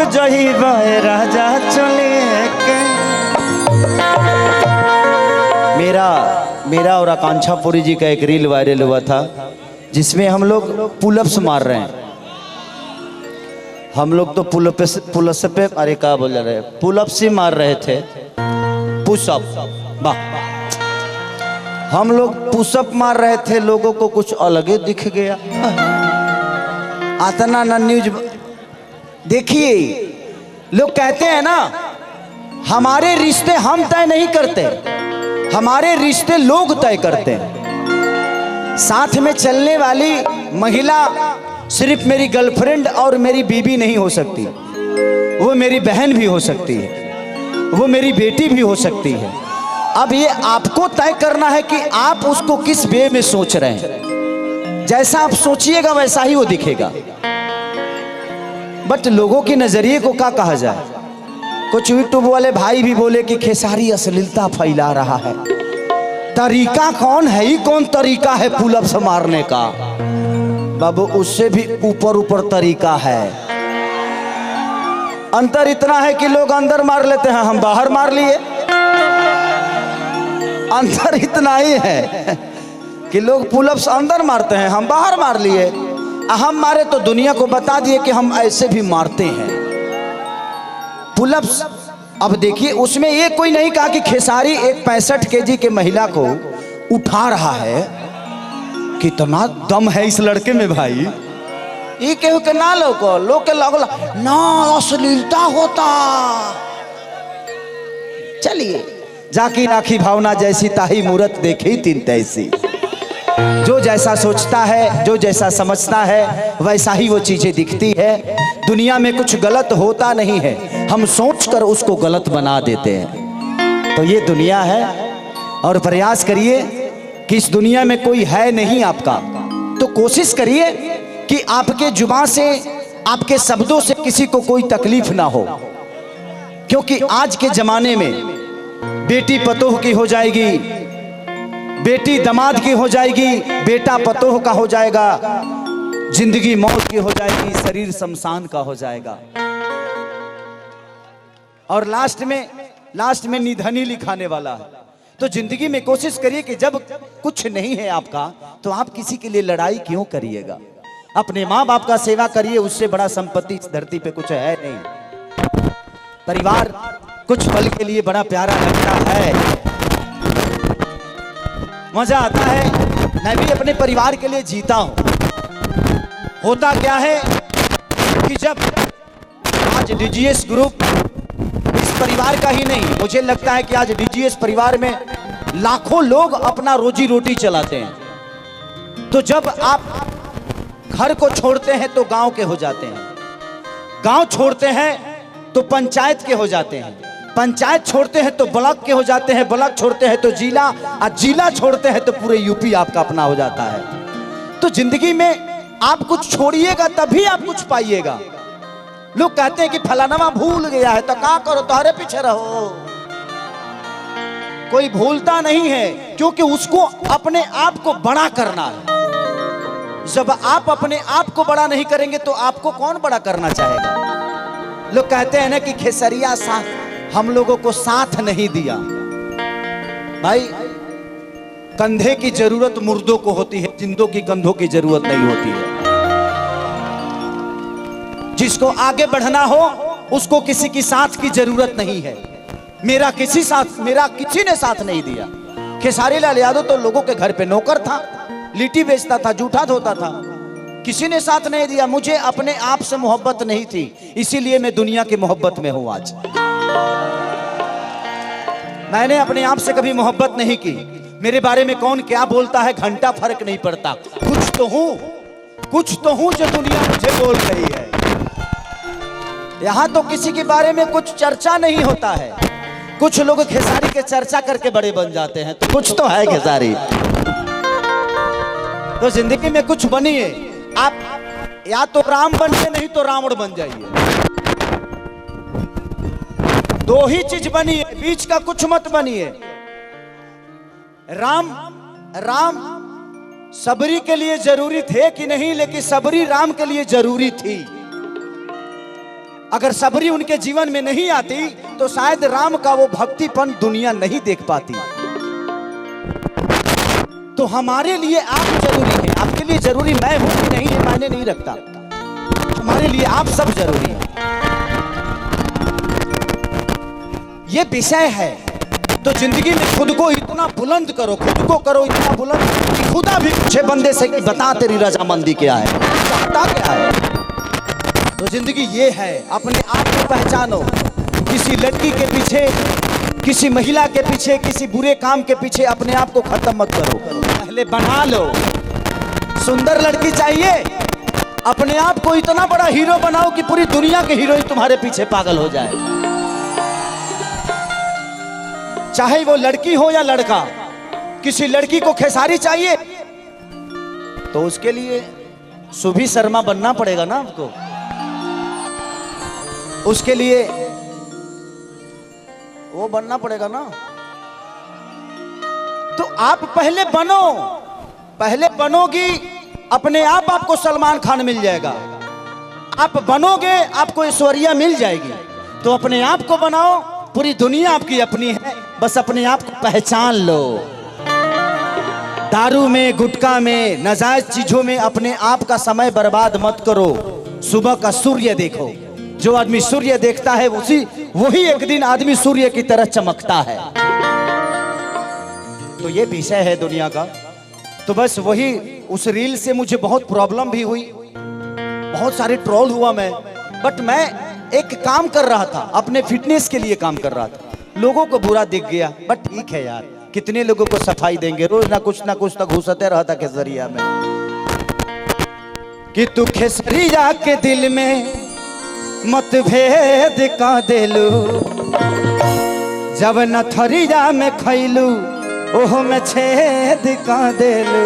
जही बाए राजा चले के। मेरा और आकांक्षा पुरी जी का एक रील वायरल हुआ था जिसमें हम लोग पुलअप्स मार रहे हैं। हम लोग तो पुलअप्स पे अरे क्या बोल रहे हैं, पुलअप्स ही मार रहे थे। पुशअप, वाह, हम लोग पुशअप मार रहे थे, लोगों को कुछ अलग ही दिख गया। आता ना न्यूज देखिए, लोग कहते हैं ना हमारे रिश्ते हम तय नहीं करते, हमारे रिश्ते लोग तय करते हैं। साथ में चलने वाली महिला सिर्फ मेरी गर्लफ्रेंड और मेरी बीवी नहीं हो सकती, वो मेरी बहन भी हो सकती है, वो मेरी बेटी भी हो सकती है। अब ये आपको तय करना है कि आप उसको किस वे में सोच रहे हैं। जैसा आप सोचिएगा वैसा ही वो दिखेगा। बट लोगों के नजरिए को क्या कहा जाए। कुछ यूट्यूब वाले भाई भी बोले कि खेसारी अश्लीलता फैला रहा है। तरीका कौन है, ही कौन तरीका है पुलअप्स मारने का? बाबू उससे भी ऊपर तरीका है। अंतर इतना है कि लोग अंदर मार लेते हैं, हम बाहर मार लिए। अंतर इतना ही है कि लोग पुलअप्स अंदर मारते हैं, हम बाहर मार लिए। हम मारे तो दुनिया को बता दिए कि हम ऐसे भी मारते हैं पुलअप्स। अब देखिए उसमें ये कोई नहीं कहा कि खेसारी एक 65 केजी के महिला को उठा रहा है। कितना दम है इस लड़के में भाई। ये केहू के ना लोग के लगला ना अश्लीलता होता। चलिए, जाकी राखी भावना जैसी ताही मूरत देखी तीन तैसी। जो जैसा सोचता है, जो जैसा समझता है, वैसा ही वो चीजें दिखती है। दुनिया में कुछ गलत होता नहीं है, हम सोचकर उसको गलत बना देते हैं। तो ये दुनिया है और प्रयास करिए कि इस दुनिया में कोई है नहीं आपका, तो कोशिश करिए कि आपके जुबान से, आपके शब्दों से किसी को कोई तकलीफ ना हो। क्योंकि आज के जमाने में बेटी पतोह की हो जाएगी, बेटी दामाद की हो जाएगी, बेटा पतोह का हो जाएगा, जिंदगी मौत की हो जाएगी, शरीर शमशान का हो जाएगा। और लास्ट में निधन ही लिखाने वाला है। तो जिंदगी में कोशिश करिए कि जब कुछ नहीं है आपका, तो आप किसी के लिए लड़ाई क्यों करिएगा। अपने माँ बाप का सेवा करिए, उससे बड़ा संपत्ति इस धरती पे कुछ है नहीं। परिवार कुछ पल के लिए बड़ा प्यारा लगता है, मजा आता है। मैं भी अपने परिवार के लिए जीता हूं। होता क्या है कि जब आज डीजीएस ग्रुप इस परिवार का ही नहीं, मुझे लगता है कि आज डीजीएस परिवार में लाखों लोग अपना रोजी रोटी चलाते हैं। तो जब आप घर को छोड़ते हैं तो गांव के हो जाते हैं, गांव छोड़ते हैं तो पंचायत के हो जाते हैं, पंचायत छोड़ते हैं तो ब्लॉक के हो जाते हैं, ब्लॉक छोड़ते हैं तो जिला, और जिला छोड़ते हैं तो पूरे यूपी आपका अपना हो जाता है। तो जिंदगी में आप कुछ छोड़िएगा तभी आप कुछ पाइएगा। लोग कहते हैं कि फलाना भूल गया है तो क्या करो, तुम्हारे पीछे रहो। कोई भूलता नहीं है, क्योंकि उसको अपने आप को बड़ा करना है। जब आप अपने आप को बड़ा नहीं करेंगे तो आपको कौन बड़ा करना चाहेगा। लोग कहते हैं ना कि खेसरिया साथ हम लोगों को साथ नहीं दिया। भाई, कंधे की जरूरत मुर्दों को होती है, जिंदों की कंधों की जरूरत नहीं होती है। जिसको आगे बढ़ना हो उसको किसी की साथ की जरूरत नहीं है। मेरा किसी ने साथ नहीं दिया। खेसारी लाल यादव तो लोगों के घर पे नौकर था, लिट्टी बेचता था, जूठा धोता था, किसी ने साथ नहीं दिया। मुझे अपने आप से मोहब्बत नहीं थी, इसीलिए मैं दुनिया की मोहब्बत में हूं। आज मैंने अपने आप से कभी मोहब्बत नहीं की। मेरे बारे में कौन क्या बोलता है घंटा फर्क नहीं पड़ता। कुछ तो हूं जो दुनिया मुझे बोल रही है। यहां तो किसी के बारे में कुछ चर्चा नहीं होता है। कुछ लोग खेसारी के चर्चा करके बड़े बन जाते हैं, तो कुछ तो है खेसारी। तो जिंदगी में कुछ बनिए आप, या तो राम बनिए नहीं तो रावण बन जाइए। दो ही चीज बनिए, बीच का कुछ मत बनिए। राम सबरी के लिए जरूरी थे कि नहीं, लेकिन सबरी राम के लिए जरूरी थी। अगर सबरी उनके जीवन में नहीं आती तो शायद राम का वो भक्तिपन दुनिया नहीं देख पाती। तो हमारे लिए आप जरूरी है, आपके लिए जरूरी मैं हूं कि नहीं ये मायने नहीं रखता, हमारे लिए आप सब जरूरी है। ये विषय है। तो जिंदगी में खुद को इतना बुलंद करो, खुद को करो इतना बुलंद कि खुदा भी पूछे बंदे से कि बता तेरी रजामंदी क्या है, चाहता क्या है। तो जिंदगी ये है, अपने आप को पहचानो। किसी लड़की के पीछे, किसी महिला के पीछे, किसी बुरे काम के पीछे अपने आप को खत्म मत करो, पहले बना लो। सुंदर लड़की चाहिए, अपने आप को इतना बड़ा हीरो बनाओ कि पूरी दुनिया के हीरो तुम्हारे पीछे पागल हो जाए। चाहे वो लड़की हो या लड़का। किसी लड़की को खेसारी चाहिए तो उसके लिए सुभी शर्मा बनना पड़ेगा ना आपको, उसके लिए वो बनना पड़ेगा ना। तो आप पहले बनो, पहले बनोगी अपने आप आपको सलमान खान मिल जाएगा। आप बनोगे आपको ऐश्वर्या मिल जाएगी। तो अपने आप को बनाओ, पूरी दुनिया आपकी अपनी है, बस अपने आप को पहचान लो। दारू में, गुटखा में, नाजायज चीजों में अपने आप का समय बर्बाद मत करो। सुबह का सूर्य देखो, जो आदमी सूर्य देखता है वही एक दिन आदमी सूर्य की तरह चमकता है। तो ये विषय है दुनिया का। तो बस वही, उस रील से मुझे बहुत प्रॉब्लम भी हुई, बहुत सारे ट्रोल हुआ मैं, बट मैं एक काम कर रहा था, अपने फिटनेस के लिए काम कर रहा था। लोगों को बुरा दिख गया, बट ठीक है यार, कितने लोगों को सफाई देंगे, रोज ना कुछ तो घुसते रहता खेसरिया में। कि तू खेसरिया के दिल में मतभेद का देलू, जब नथरिया में खैलू ओहो में छेद का देलू।